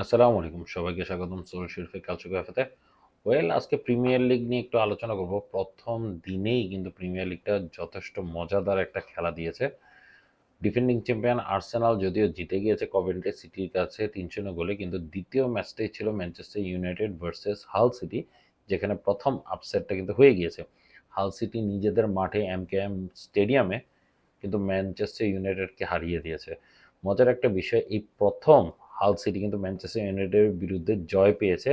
আসসালামু আলাইকুম, সবাইকে স্বাগতম সোল শরীফের কালচো ক্যাফেতে। আজকে প্রিমিয়ার লিগ নিয়ে একটু আলোচনা করব। প্রথম দিনেই কিন্তু প্রিমিয়ার লিগটা যথেষ্ট মজাদার একটা খেলা দিয়েছে। ডিফেন্ডিং চ্যাম্পিয়ন আর্সেনাল যদিও জিতে গিয়েছে কভেন্ট্রি সিটির কাছে 3-0 গোলে, কিন্তু দ্বিতীয় ম্যাচটাই ছিল ম্যানচেস্টার ইউনাইটেড ভার্সেস হাল সিটি, যেখানে প্রথম আপসেটটা কিন্তু হয়ে গিয়েছে। হাল সিটি নিজেদের মাঠে এমকেএম স্টেডিয়ামে কিন্তু ম্যানচেস্টার ইউনাইটেডকে হারিয়ে দিয়েছে। মজার একটা বিষয়, এই প্রথম হাল সিটি কিন্তু ম্যানচেস্টার ইউনাইটেডের বিরুদ্ধে জয় পেয়েছে।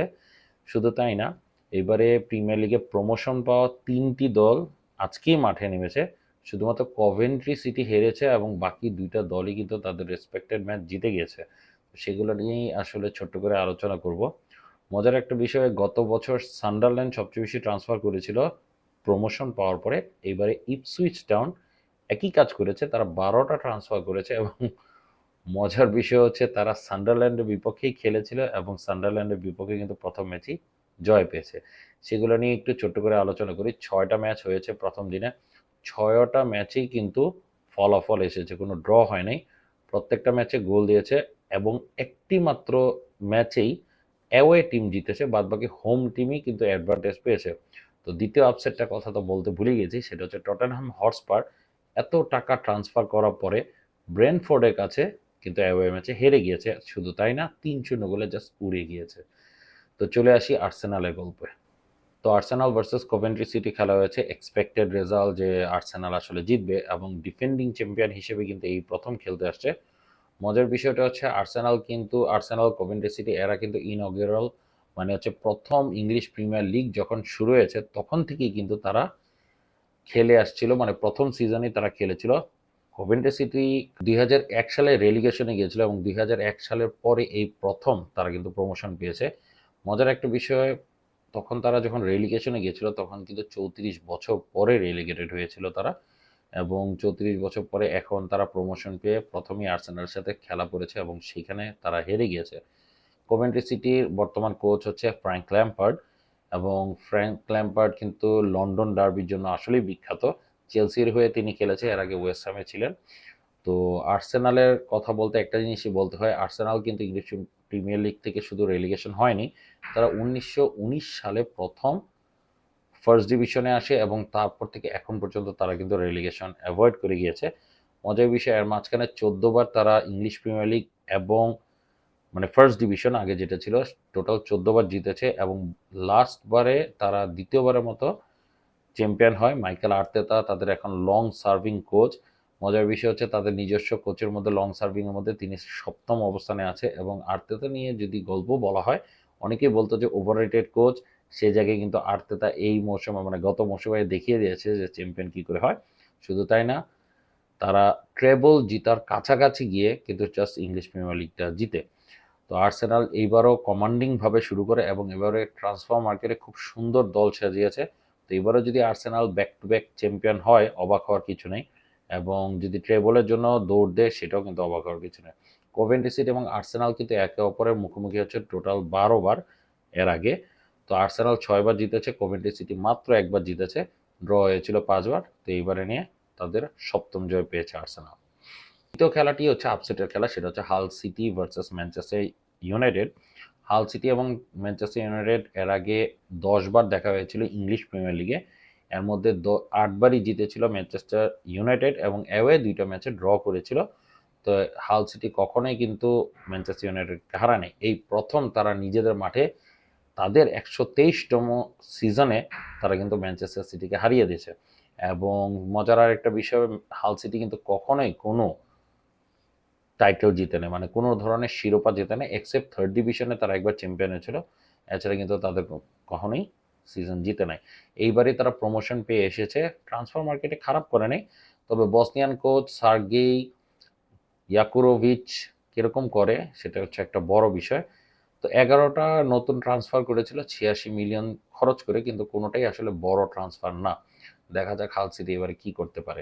শুধু তাই না, এবারে প্রিমিয়ার লিগে প্রমোশন পাওয়া তিনটি দল আজকেই মাঠে নেমেছে। শুধুমাত্র কভেন্ট্রি সিটি হেরেছে এবং বাকি দুইটা দলই কিন্তু তাদের রেসপেক্টেড ম্যাচ জিতে গিয়েছে। সেগুলো নিয়েই আসলে ছোট্ট করে আলোচনা করব। মজার একটা বিষয়, গত বছর সান্ডারল্যান্ড সবচেয়ে বেশি ট্রান্সফার করেছিল প্রমোশন পাওয়ার পরে। এবারে ইপসুইচ টাউন একই কাজ করেছে, তারা 12টা ট্রান্সফার করেছে এবং মজার বিষয় হচ্ছে তারা সান্ডারল্যান্ডের বিপক্ষেই খেলেছিল এবং সান্ডারল্যান্ডের বিপক্ষে কিন্তু প্রথম ম্যাচই জয় পেয়েছে। সেগুলো নিয়ে একটু ছোট্ট করে আলোচনা করি। 6টা ম্যাচ হয়েছে প্রথম দিনে, 6টা ম্যাচেই কিন্তু ফলাফল এসেছে, কোনো ড্র হয় নাই। প্রত্যেকটা ম্যাচে গোল দিয়েছে এবং একটি মাত্র ম্যাচেই অ্যাওয়ে টিম জিতেছে, বাদবাকি হোম টিমই কিন্তু অ্যাডভান্টেজ পেয়েছে। তো দ্বিতীয় আপসেটটার কথা তো বলতে ভুলে গেছি, সেটা হচ্ছে টটেনহাম হটস্পার এত টাকা ট্রান্সফার করার পরে ব্রেনফোর্ডের কাছে কিন্তু অ্যাওয়ে ম্যাচে হেরে গিয়েছে। শুধু তাই না, 3-0 গোলে জাস্ট উড়ে গিয়েছে। তো চলে আসি আর্সেনালের গল্পে। তো আর্সেনাল ভার্সেস কভেন্ট্রি সিটি খেলা হয়েছে। এক্সপেক্টেড রেজাল্ট যে আর্সেনাল আসলে জিতবে এবং ডিফেন্ডিং চ্যাম্পিয়ন হিসেবে কিন্তু এই প্রথম খেলতে আসছে। মজার বিষয়টা হচ্ছে আর্সেনাল কভেন্ট্রি সিটি এরা কিন্তু ইনঅগেরাল, মানে হচ্ছে প্রথম ইংলিশ প্রিমিয়ার লিগ যখন শুরু হয়েছে তখন থেকেই কিন্তু তারা খেলে আসছিল, মানে প্রথম সিজনে তারা খেলেছিল। কভেন্ট্রি সিটি 2001 সালে রেলিগেশনে গিয়েছিল এবং 2001 সালের পরে এই প্রথম তারা কিন্তু প্রমোশন পেয়েছে। মজার একটা বিষয়, তখন তারা যখন রেলিগেশনে গিয়েছিল তখন কিন্তু 34 বছর পরে রেলিগেটেড হয়েছিল তারা, এবং 34 বছর পরে এখন তারা প্রমোশন পেয়ে প্রথমেই আর্সেনালের সাথে খেলা করেছে এবং সেখানে তারা হেরে গিয়েছে। কভেন্ট্রি সিটির বর্তমান কোচ হচ্ছে ফ্র্যাঙ্ক ল্যাম্পার্ড, এবং ফ্র্যাঙ্ক ল্যাম্পার্ড কিন্তু লন্ডন ডার্বির জন্য আসলেই বিখ্যাত। চেলসির হয়ে তিনি খেলেছে, এর আগে ওয়েস্ট হ্যামে ছিলেন। তো আর্সেনালের কথা বলতে একটা জিনিসই বলতে হয়, আর্সেনাল কিন্তু ইংলিশ প্রিমিয়ার লিগ থেকে শুধু রেলিগেশন হয়নি, তারা 1919 সালে প্রথম ফার্স্ট ডিভিশনে আসে এবং তারপর থেকে এখন পর্যন্ত তারা কিন্তু রেলিগেশন অ্যাভয়েড করে গিয়েছে। মজার বিষয়, এর মাঝখানে 14বার তারা ইংলিশ প্রিমিয়ার লিগ এবং মানে ফার্স্ট ডিভিশন আগে যেটা ছিল, টোটাল 14বার জিতেছে এবং লাস্ট বারে তারা দ্বিতীয়বারের মতো চ্যাম্পিয়ন হয়। মাইকেল আর্তেতা তাদের এখন লং সার্ভিং কোচ। মজার বিষয় হচ্ছে তাদের নিজস্ব কোচের মধ্যে লং সার্ভিং এর মধ্যে তিনি সপ্তম অবস্থানে আছে। এবং আর্তেতা নিয়ে যদি গল্প বলা হয়, অনেকেই বলতো যে ওভাররেটেড কোচ, সে জায়গায় কিন্তু আর্তেতা এই মৌসুমে মানে গত মৌসুমে দেখিয়ে দিয়েছে যে চ্যাম্পিয়ন কি করে হয়। শুধু তাই না, তারা ট্রেবল জিতার কাছাকাছি গিয়ে কিন্তু জাস্ট ইংলিশ প্রিমিয়ার লিগটা জিতে। তো আর্সেনাল এইবারও কমান্ডিংভাবে শুরু করে এবং এবারে ট্রান্সফার মার্কেটে খুব সুন্দর দল সাজিয়েছে। তো এবারও যদি Arsenal back to back champion হয় অবাক হওয়ার কিছু নেই, এবং যদি ট্রেবলের জন্য দৌড় দেয় সেটাও কিন্তু অবাক হওয়ার কিছু নেই। কোভেন্ট্রি সিটি এবং আর্সেনাল কিন্তু একে অপরের মুখোমুখি হচ্ছে টোটাল 12বার এর আগে। তো আর্সেনাল 6বার জিতেছে, কোভেন্ট্রি সিটি মাত্র একবার জিতেছে, ড্র হয়েছিল 5বার। তো এইবারে নিয়ে তাদের সপ্তম জয় পেয়েছে আর্সেনাল। দ্বিতীয় খেলাটি হচ্ছে আপসেটের খেলা, সেটা হচ্ছে হাল সিটি ভার্সেস ম্যানচেস্টার ইউনাইটেড। হাল সিটি এবং ম্যানচেস্টার ইউনাইটেড এর আগে 10বার দেখা হয়েছিল ইংলিশ প্রিমিয়ার লিগে। এর মধ্যে 8বারই জিতেছিল ম্যানচেস্টার ইউনাইটেড এবং অ্যাওয়ে 2টা ম্যাচে ড্র করেছিল। তো হাল সিটি কখনোই কিন্তু ম্যানচেস্টার ইউনাইটেডকে হারায়নি। এই প্রথম তারা নিজেদের মাঠে তাদের 123তম সিজনে তারা কিন্তু ম্যানচেস্টার সিটিকে হারিয়ে দিয়েছে। এবং মজার আর একটা বিষয়, হাল সিটি কিন্তু কখনোই কোনো টাইটেল জিতে নেয়, মানে কোনো ধরনের শিরোপা জেতে নেয়, এক্সেপ্ট থার্ড ডিভিশনে তারা একবার চ্যাম্পিয়ন হয়েছিল। এছাড়া কিন্তু তাদের কখনোই সিজন জিতে নাই। এইবারই তারা প্রমোশন পেয়ে এসেছে, ট্রান্সফার মার্কেটে খারাপ করে নেই। তবে বসনিয়ান কোচ সার্গেই ইয়াকুরোভিচ কিরকম করে সেটা হচ্ছে একটা বড় বিষয়। তো 11টা নতুন ট্রান্সফার করেছিল 86 মিলিয়ন খরচ করে, কিন্তু কোনোটাই আসলে বড় ট্রান্সফার না। দেখা যাক হাল সিটি এবারে কি করতে পারে।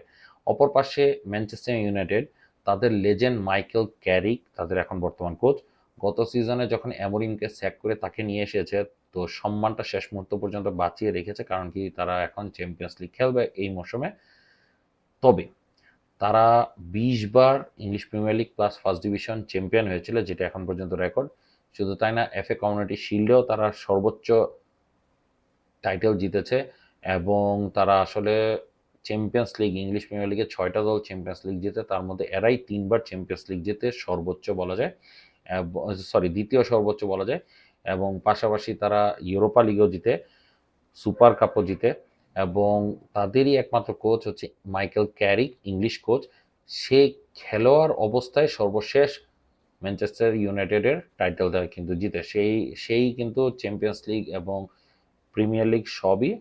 অপর পাশে ম্যানচেস্টার ইউনাইটেড, তাদের লেজেন্ড মাইকেল ক্যারিক তাদের এখন বর্তমান কোচ। গত সিজনে যখন অ্যামোরিমকে স্যাক করে তাকে নিয়ে এসেছে, তো সম্মানটা শেষ মুহূর্ত পর্যন্ত বাঁচিয়ে রেখেছে, কারণ কি তারা এখন চ্যাম্পিয়ন্স লিগ খেলবে এই মৌসুমে। তবে তারা 20বার English Premier League plus first division champion হয়েছিল, যেটা এখন পর্যন্ত রেকর্ড। শুধু তাই না, FA কমিউনিটি শিল্ডেও তারা সর্বোচ্চ টাইটেল জিতেছে এবং তারা আসলে চ্যাম্পিয়ন্স লিগ, ইংলিশ প্রিমিয়ার লিগে 6টা দল চ্যাম্পিয়ন্স লিগ জিতে, তার মধ্যে এরাই 3বার চ্যাম্পিয়ন্স লিগ জিতে সর্বোচ্চ বলা যায়, সরি দ্বিতীয় সর্বোচ্চ বলা যায়। এবং পাশাপাশি তারা ইউরোপা লিগও জিতে, সুপার কাপও জিতে। এবং তাদেরই একমাত্র কোচ হচ্ছে মাইকেল ক্যারিক, ইংলিশ কোচ। সে খেলোয়াড় অবস্থায় সর্বশেষ ম্যানচেস্টার ইউনাইটেডের টাইটেলটা কিন্তু জিতে, সেই কিন্তু চ্যাম্পিয়ন্স লিগ এবং প্রিমিয়ার লিগ সবই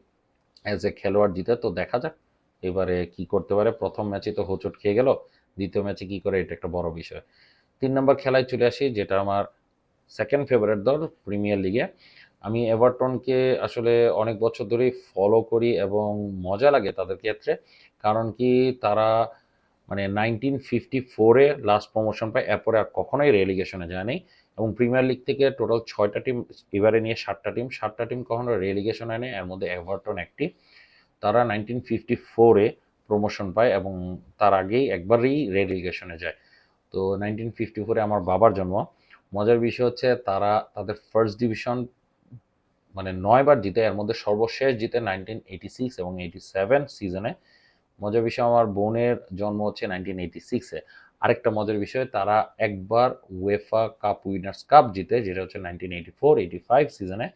অ্যাজ এ খেলোয়াড় জিতে। তো দেখা যাক এবারে কি করতে পারে। প্রথম ম্যাচে তো হোঁচট খেয়ে গেল, দ্বিতীয় ম্যাচে কি করে এটা একটা বড় বিষয়। 3 নম্বর খেলায় চলে আসি, যেটা আমার সেকেন্ড ফেভারিট দল প্রিমিয়ার লিগে। আমি এভারটনকে আসলে অনেক বছর ধরেই ফলো করি এবং মজা লাগে তাদের ক্ষেত্রে। কারণ কি, তারা মানে 1954-এ লাস্ট প্রমোশন পায়, এরপরে আর কখনোই রেলিগেশনে যায়নি। এবং প্রিমিয়ার লিগ থেকে টোটাল 6টা টিম, এবারে নিয়ে 7টা টিম কখনো রেলিগেশন আনে, এর মধ্যে এভারটন একটি। তারা 1954-এ প্রমোশন পায় এবং তার আগেই একবারই রেলিগেশনে যায়। তো 1954-এ আমার বাবার জন্ম। মজার বিষয় হচ্ছে তারা তাদের ফার্স্ট ডিভিশন মানে 9বার জিতে, এর মধ্যে সর্বশেষ জিতে 1986 এবং 87 সিজনে। মজার বিষয়, আমার বোনের জন্ম হচ্ছে 1986-এ। আরেকটা মজার বিষয়, তারা একবার উয়েফা কাপ উইনার্স কাপ জিতে, যেটা হচ্ছে 1984-85 সিজনে।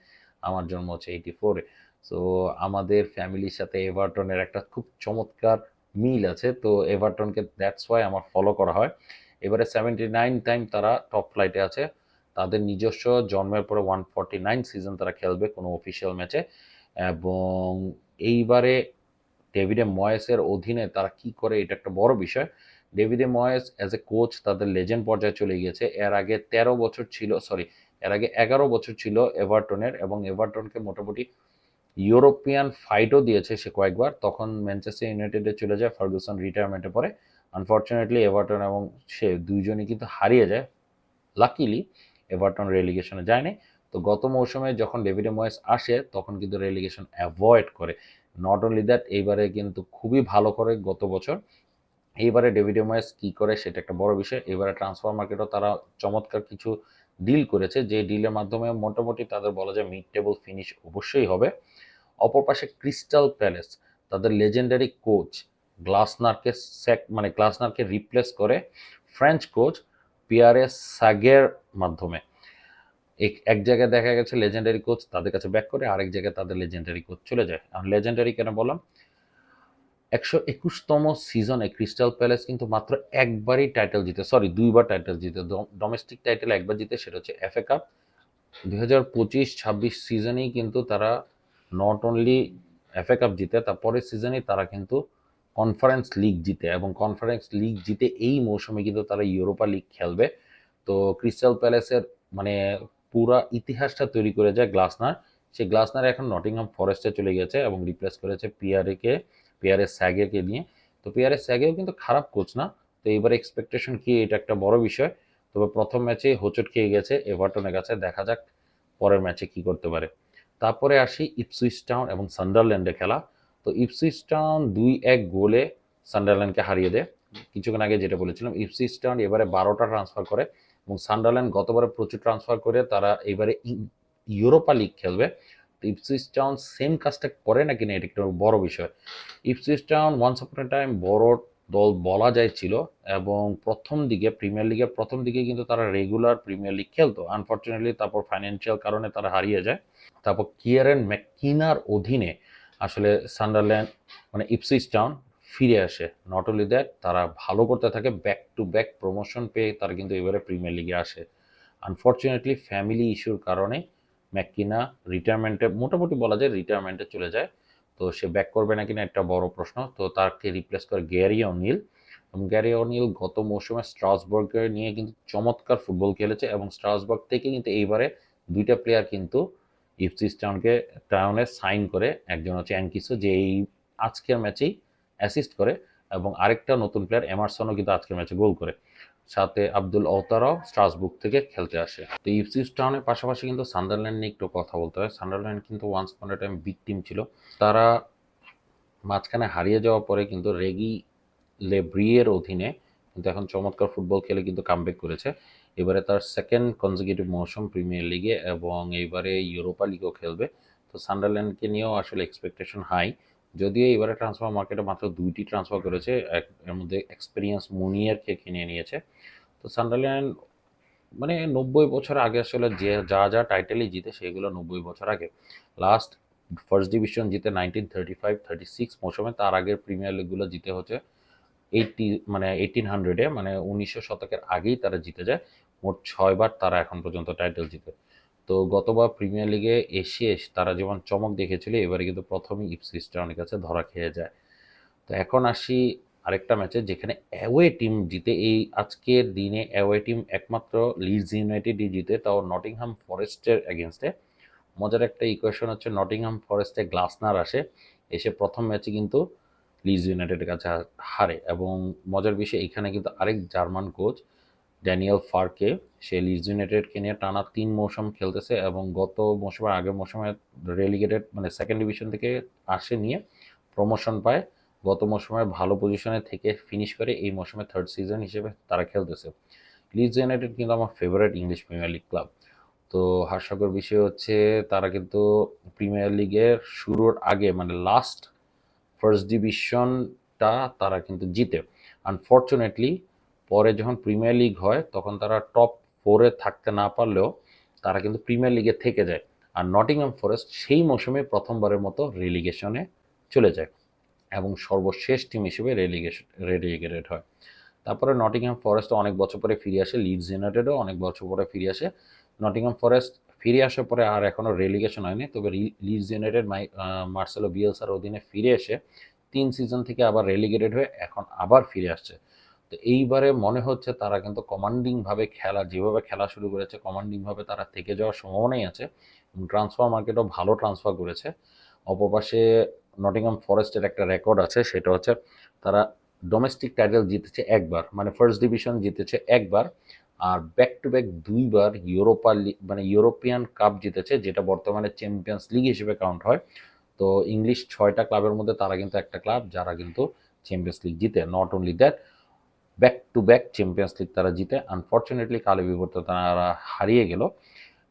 আমার জন্ম হচ্ছে 84-এ। সো আমাদের ফ্যামিলির সাথে এভারটনের একটা খুব চমৎকার মিল আছে, তো এভারটনকে দ্যাটস ওয়াই আমার ফলো করা হয়। এবারে 79 টাইম তারা টপ ফ্লাইটে আছে। তাদের নিজস্ব জন্মের পরে 149 সিজন তারা খেলবে কোনো অফিসিয়াল ম্যাচে। এবং এইবারে ডেভিডে ময়েসের অধীনে তারা কি করে এটা একটা বড় বিষয়। ডেভিডে ময়েস অ্যাজ এ কোচ তাদের লেজেন্ড পর্যায়ে চলে গিয়েছে। এর আগে 13 বছর ছিল, সরি এর আগে 11 বছর ছিল এভারটনের, এবং এভারটনকে মোটামুটি ইউরোপিয়ান ফাইটও দিয়েছে সে কয়েকবার। তখন ম্যানচেস্টার ইউনাইটেডে চলে যায় ফার্গুসন রিটায়ারমেন্টে পরে। আনফর্চুনেটলি এভারটন এবং সে দুইজনই কিন্তু হারিয়ে যায়। লাকিলি এভারটন রেলিগেশনে যায়নি। তো গত মৌসুমে যখন ডেভিড ময়েস আসে তখন কিন্তু রেলিগেশন অ্যাভয়েড করে। নট অনলি দ্যাট, এইবারে কিন্তু খুবই ভালো করে গত বছর। এইবারে ডেভিড ময়েস কি করে সেটা একটা বড় বিষয়। এবারে ট্রান্সফার মার্কেটও তারা চমৎকার কিছু ডিল করেছে, যে ডিলের মাধ্যমে মোটামুটি তাদের বলা যায় মিড টেবল ফিনিশ অবশ্যই হবে। অপর পাশে ক্রিস্টাল প্যালেস, তাদের লেজেন্ডারি কোচ গ্লাসনারকে গ্লাসনারকে রিপ্লেস করে ফ্রেঞ্চ কোচ পিয়ারে সাগের মাধ্যমে। এক জায়গায় দেখা গেছে লেজেন্ডারি কোচ তাদের কাছে ব্যাক করে, আরেক জায়গায় তাদের লেজেন্ডারি কোচ চলে যায়। আর লেজেন্ডারি কেন বললাম, 121তম সিজনে ক্রিস্টাল প্যালেস কিন্তু মাত্র একবারই টাইটেল জিতে, সরি 2বার টাইটেল জিতে। ডোমেস্টিক টাইটেল একবার জিতে, সেটা হচ্ছে FA কাপ। 2025-26 সিজনেই কিন্তু তারা নট অনলি FA কাপ জিতে, তারপরের সিজনেই তারা কিন্তু কনফারেন্স লিগ জিতে, এবং কনফারেন্স লিগ জিতে এই মৌসুমে কিন্তু তারা ইউরোপা লিগ খেলবে। তো ক্রিস্টাল প্যালেসের মানে পুরা ইতিহাসটা তৈরি করে যায় গ্লাসনার। সেই গ্লাসনার এখন নটিংহাম ফরেস্টে চলে গেছে এবং রিপ্লেস করেছে পিয়ারে স্যাগেকে নিয়ে। তো পিয়ারে স্যাগেও কিন্তু খারাপ কোচ না। তো এবার এক্সপেকটেশন কি, এটা একটা বড় বিষয়। তবে প্রথম ম্যাচে হোঁচট খেয়ে গেছে এভারটনের কাছে, দেখা যাক পরের ম্যাচে কি করতে পারে। তারপরে আসি ইপসুইচ টাউন এবং সান্ডারল্যান্ডে খেলা। তো ইপসুইচ টাউন 2-1 গোলে সান্ডারল্যান্ডকে হারিয়ে দেয়। কিছুক্ষণ আগে যেটা বলেছিলাম, ইপসুইচ টাউন এবারে 12টা ট্রান্সফার করে, এবং সান্ডারল্যান্ড গতবারে প্রচুর ট্রান্সফার করে তারা এবারে ইউরোপা লিগ খেলবে। তো ইপসুইচ টাউন সেম কাজটা করে নাকি না, এটা একটা বড় বিষয়। ইপসুইচ টাউন ওয়ান্স আপন এ টাইম বড় দল বলা যায় ছিল, এবং প্রথম দিকে প্রিমিয়ার লিগের প্রথম দিকে কিন্তু তারা রেগুলার প্রিমিয়ার লিগ খেলতো। আনফর্চুনেটলি তারপর ফাইন্যান্সিয়াল কারণে তারা হারিয়ে যায়। তারপর কিয়ারেন ম্যাককিনার অধীনে আসলে সান্ডারল্যান্ড ইপসুইচ টাউন ফিরে আসে। নট অনলি দ্যাট, তারা ভালো করতে থাকে, ব্যাক টু ব্যাক প্রমোশন পেয়ে তারা কিন্তু এবারে প্রিমিয়ার লিগে আসে। আনফর্চুনেটলি ফ্যামিলি ইস্যুর কারণে ম্যাককিনা রিটায়ারমেন্টে, মোটামুটি বলা যায় রিটায়ারমেন্টে চলে যায়। তো সে ব্যাক করবে নাকি না একটা বড় প্রশ্ন। তো তাকে রিপ্লেস করে গ্যারি অনিল, এবং গ্যারি অনিল গত মৌসুমে স্ট্রাসবার্গকে নিয়ে কিন্তু চমৎকার ফুটবল খেলেছে, এবং স্ট্রাসবার্গ থেকে কিন্তু এইবারে 2টা প্লেয়ার কিন্তু ইপসুইচ টাউনে সাইন করে। একজন হচ্ছে অ্যানকিসো, যে এই আজকের ম্যাচেই অ্যাসিস্ট করে, এবং আরেকটা নতুন প্লেয়ার এমারসনও কিন্তু আজকের ম্যাচে গোল করে। সাথে আব্দুল ওতারাও স্ট্রাসবুর্গ থেকে খেলতে আসে। তো ইপসুইচ টাউনের পাশাপাশি কিন্তু সান্ডারল্যান্ড নিয়ে একটু কথা বলতে হয়। সান্ডারল্যান্ড কিন্তু ওয়ান্স আপন এ টাইম বিগ টিম ছিল। তারা মাঝখানে হারিয়ে যাওয়ার পরে কিন্তু রেগি লেব্রিয়ের অধীনে কিন্তু এখন চমৎকার ফুটবল খেলে কিন্তু কামব্যাক করেছে। এবারে তার সেকেন্ড কনজিকিউটিভ মৌসুম প্রিমিয়ার লিগে এবং এইবারে ইউরোপা লিগও খেলবে। তো সান্ডারল্যান্ডকে নিয়েও আসলে এক্সপেকটেশন হাই। যদিও এবারে ট্রান্সফার মার্কেটে মাত্র ২টি ট্রান্সফার করেছে, এর মধ্যে এক্সপেরিয়েন্স মুনিয়ারকে কিনে নিয়েছে। তো সান্ডারল্যান্ড মানে ৯০ বছর আগে আসলে যে যা টাইটেলই জিতে সেগুলো ৯০ বছর আগে। লাস্ট ফার্স্ট ডিভিশন জিতে 1935-36 মৌসুমে, তার আগের প্রিমিয়ার লিগগুলো জিতে হচ্ছে 1800-এ, মানে ১৯০০ শতকের আগেই তারা জিতে যায়। মোট ৬বার তারা এখন পর্যন্ত টাইটেল জিতে। তো গতবার প্রিমিয়ার লিগে এসে তারা যেমন চমক দেখেছিল, এবারে কিন্তু প্রথমেই ইপসউইচ টাউনের কাছে ধরা খেয়ে যায়। তো এখন আসি আরেকটা ম্যাচে যেখানে অ্যাওয়ে টিম জিতে। এই আজকের দিনে অ্যাওয়ে টিম একমাত্র লিডস ইউনাইটেডই জিতে, তাও নটিংহাম ফরেস্টের এগেনস্টে। মজার একটা ইকুয়েশন হচ্ছে নটিংহাম ফরেস্টে গ্লাসনার আসে, এসে প্রথম ম্যাচে কিন্তু লিডস ইউনাইটেডের কাছে হারে। এবং মজার বিষয় এখানে কিন্তু আরেক জার্মান কোচ ড্যানিয়েল ফার্কে, সে লিডস ইউনাইটেডকে নিয়ে টানা ৩ মৌসুম খেলতেছে এবং গত মৌসুমের আগের মৌসুমে রেলিগেটেড মানে সেকেন্ড ডিভিশন থেকে আসে নিয়ে প্রমোশন পায়। গত মৌসুমে ভালো পজিশনে থেকে ফিনিশ করে এই মৌসুমে থার্ড সিজন হিসেবে তারা খেলতেছে। লিডস ইউনাইটেড কিন্তু আমার favourite English Premier league club. তো হাস্যকর বিষয় হচ্ছে তারা কিন্তু প্রিমিয়ার লিগের শুরুর আগে মানে লাস্ট ফার্স্ট ডিভিশনটা তারা কিন্তু জিতে। আনফর্চুনেটলি পরে যখন প্রিমিয়ার লিগ হয় তখন তারা টপ 4-এ থাকতে না পারলেও তারা কিন্তু প্রিমিয়ার লিগে থেকে যায়। আর নটিংহাম ফরেস্ট সেই মৌসুমে প্রথমবারের মতো রেলিগেশনে চলে যায় এবং সর্বশেষ টিম হিসেবে রেলিগেটেড হয়। তারপরে নটিংহাম ফরেস্ট অনেক বছর পরে ফিরে আসে, লিডস ইউনাইটেডও অনেক বছর পরে ফিরে আসে। নটিংহাম ফরেস্ট ফিরে আসার পরে আর এখনও রেলিগেশন হয়নি, তবে লিডস ইউনাইটেড মার্সেলো বিয়েলসার অধীনে ফিরে এসে 3 সিজন থেকে আবার রেলিগেটেড হয়ে এখন আবার ফিরে আসছে। তো এইবারে মনে হচ্ছে তারা কিন্তু কমান্ডিংভাবে খেলা, যেভাবে খেলা শুরু করেছে কমান্ডিংভাবে তারা থেকে যাওয়ার সম্ভাবনাই আছে। ট্রান্সফার মার্কেটও ভালো ট্রান্সফার করেছে। অপরপাশে নটিংহাম ফরেস্টের একটা রেকর্ড আছে, সেটা হচ্ছে তারা ডোমেস্টিক টাইটেল জিতেছে একবার, মানে ফার্স্ট ডিভিশন জিতেছে একবার, আর ব্যাক টু ব্যাক 2বার ইউরোপা লিগ মানে ইউরোপিয়ান কাপ জিতেছে, যেটা বর্তমানে চ্যাম্পিয়ন্স লিগ হিসেবে কাউন্ট হয়। তো ইংলিশ 6টা ক্লাবের মধ্যে তারা কিন্তু একটা ক্লাব যারা কিন্তু চ্যাম্পিয়ন্স লিগ জিতে। Not only that, back to back champions league তারা জিতে। আনফর্চুনেটলি কালে বিবর্তে তারা হারিয়ে গেল,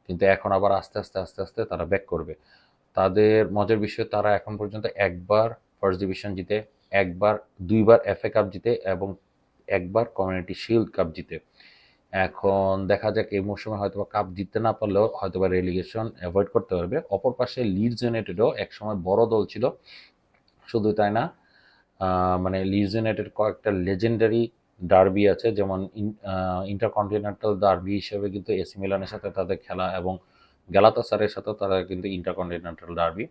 কিন্তু এখন আবার আস্তে আস্তে আস্তে আস্তে তারা ব্যাক করবে। তাদের মজার বিষয় তারা এখন পর্যন্ত একবার ফার্স্ট ডিভিশন জিতে, একবার 2বার এফএ কাপ জিতে এবং একবার কমিউনিটি শিল্ড কাপ জিতে। এখন দেখা যাক এই মৌসুমে হয়তো কাপ জিততে না পারলেও হয়তো বা রেলিগেশন অ্যাভয়েড করতে পারবে। অপর পাশে লিডস ইউনাইটেডও একসময় বড় দল ছিল, শুধু তাই না, মানে লিডস ইউনাইটেড কয়েকটা লেজেন্ডারি ডার্বি আছে, যেমন ইন্টারকন্টিনেন্টাল ডার্বি হিসেবে কিন্তু এসি মিলানের সাথে তাদের খেলা এবং গ্যালাতাসারের সাথেও তারা কিন্তু ইন্টারকন্টিনেন্টাল ডার্বি।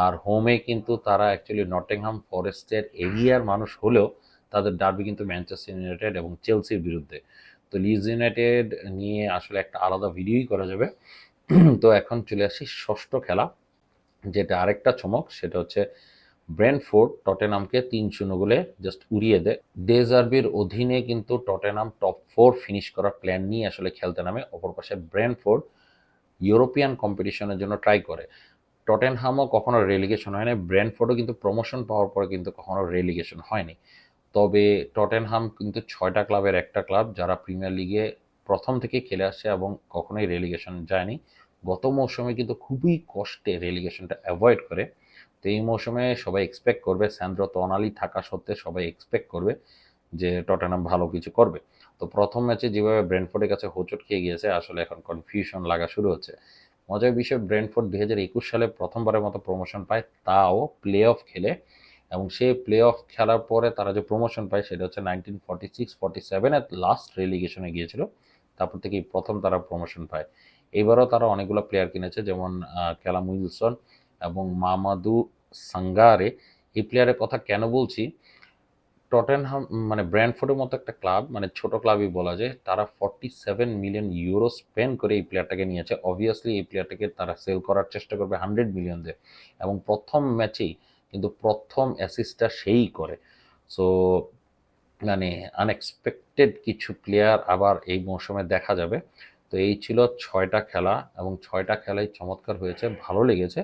আর হোমে কিন্তু তারা অ্যাকচুয়ালি নটিংহাম ফরেস্টের এরিয়ার মানুষ হলেও তাদের ডার্বি কিন্তু ম্যানচেস্টার ইউনাইটেড এবং চেলসির বিরুদ্ধে। তো লিডস ইউনাইটেড নিয়ে আসলে একটা আলাদা ভিডিওই করা যাবে। তো এখন চলে আসি ষষ্ঠ খেলা, যেটা আরেকটা চমক, সেটা হচ্ছে ব্রেন্টফোর্ড টটেনামকে ৩-০ গোলে জাস্ট উড়িয়ে দেয়। ডে জার্বির অধীনে কিন্তু টটেনাম টপ 4 ফিনিশ করার প্ল্যান নিয়ে আসলে খেলতে নামে। অপর পাশে ব্রেন্টফোর্ড ইউরোপিয়ান কম্পিটিশনের জন্য ট্রাই করে। টটেনহামও কখনো রেলিগেশন হয়নি, ব্রেন্টফোর্ডও কিন্তু প্রমোশন পাওয়ার পরে কিন্তু কখনো রেলিগেশন হয়নি। তবে টটেনহাম কিন্তু 6টা ক্লাবের একটা ক্লাব যারা প্রিমিয়ার লিগে প্রথম থেকে খেলে আসছে এবং কখনোই রেলিগেশন যায়নি। গত মৌসুমে কিন্তু খুবই কষ্টে রেলিগেশনটা অ্যাভয়েড করে। তো এই মৌসুমে সবাই এক্সপেক্ট করবে, স্যান্ড্রো তোনালি থাকা সত্ত্বে সবাই এক্সপেক্ট করবে যে টটেনহাম ভালো কিছু করবে। তো প্রথম ম্যাচে যেভাবে ব্রেন্টফোর্ডের কাছে হোঁচট খেয়ে গিয়েছে, আসলে এখন কনফিউশন লাগা শুরু হচ্ছে। মজার বিষয়, ব্রেন্টফোর্ড 2021 সালে প্রথমবারের মতো প্রমোশন পায়, তাও প্লে অফ খেলে। এবং সেই প্লে অফ খেলার পরে তারা যে প্রমোশন পায় সেটা হচ্ছে 1946-47 লাস্ট রেলিগেশনে গিয়েছিল, তারপর থেকেই প্রথম তারা প্রমোশন পায়। এবারও তারা অনেকগুলো প্লেয়ার কিনেছে, যেমন ক্যালাম উইলসন এবং মামাদু সাঙ্গারে। এই প্লেয়ারের কথা কেন বলছি, টটেনহাম মানে ব্র্যান্ডফোর্ডের মতো একটা ক্লাব, মানে ছোট ক্লাবই বলা যায়, তারা 47 মিলিয়ন ইউরো স্পেন্ড করে এই প্লেয়ারটাকে নিয়েছে। অবভিয়াসলি এই প্লেয়ারটাকে তারা সেল করার চেষ্টা করবে 100 মিলিয়ন দিয়ে, এবং প্রথম ম্যাচেই কিন্তু প্রথম অ্যাসিস্টটা সেই করে। সো মানে আনএক্সপেক্টেড কিছু প্লেয়ার আবার এই মৌসুমে দেখা যাবে। তো এই ছিল 6টা খেলা এবং 6টা খেলাই চমৎকার হয়েছে, ভালো লেগেছে।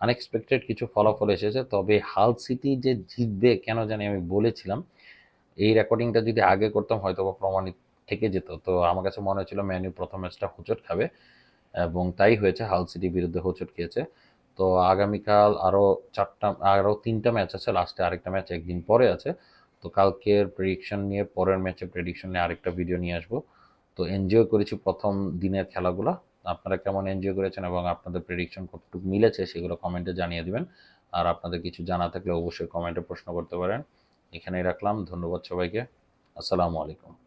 আনএক্সপেক্টেড কিছু ফলাফল এসেছে, তবে হাল সিটি যে জিতবে কেন জানি আমি বলেছিলাম। এই রেকর্ডিংটা যদি আগে করতাম হয়তো বা থেকে যেত। তো আমার কাছে মনে হচ্ছিল ম্যান ইউ প্রথম ম্যাচটা হোঁচট খাবে এবং তাই হয়েছে, হাল সিটির বিরুদ্ধে হোঁচট খেয়েছে। তো আগামীকাল আরও 3টা ম্যাচ আছে, লাস্টে আরেকটা ম্যাচ একদিন পরে আছে। তো কালকের প্রেডিকশন নিয়ে, পরের ম্যাচের প্রেডিকশন নিয়ে আরেকটা ভিডিও নিয়ে আসবো। তো এনজয় করেছি প্রথম দিনের খেলাগুলো। আপনারা কেমন এনজয় করেছেন এবং আপনাদের প্রেডিকশন কতটুকু মিলেছে সেগুলো কমেন্টে জানিয়ে দিবেন। আর আপনাদের কিছু জানা থাকলে অবশ্যই কমেন্টে প্রশ্ন করতে পারেন। এখানেই রাখলাম, ধন্যবাদ সবাইকে। আসসালামু আলাইকুম।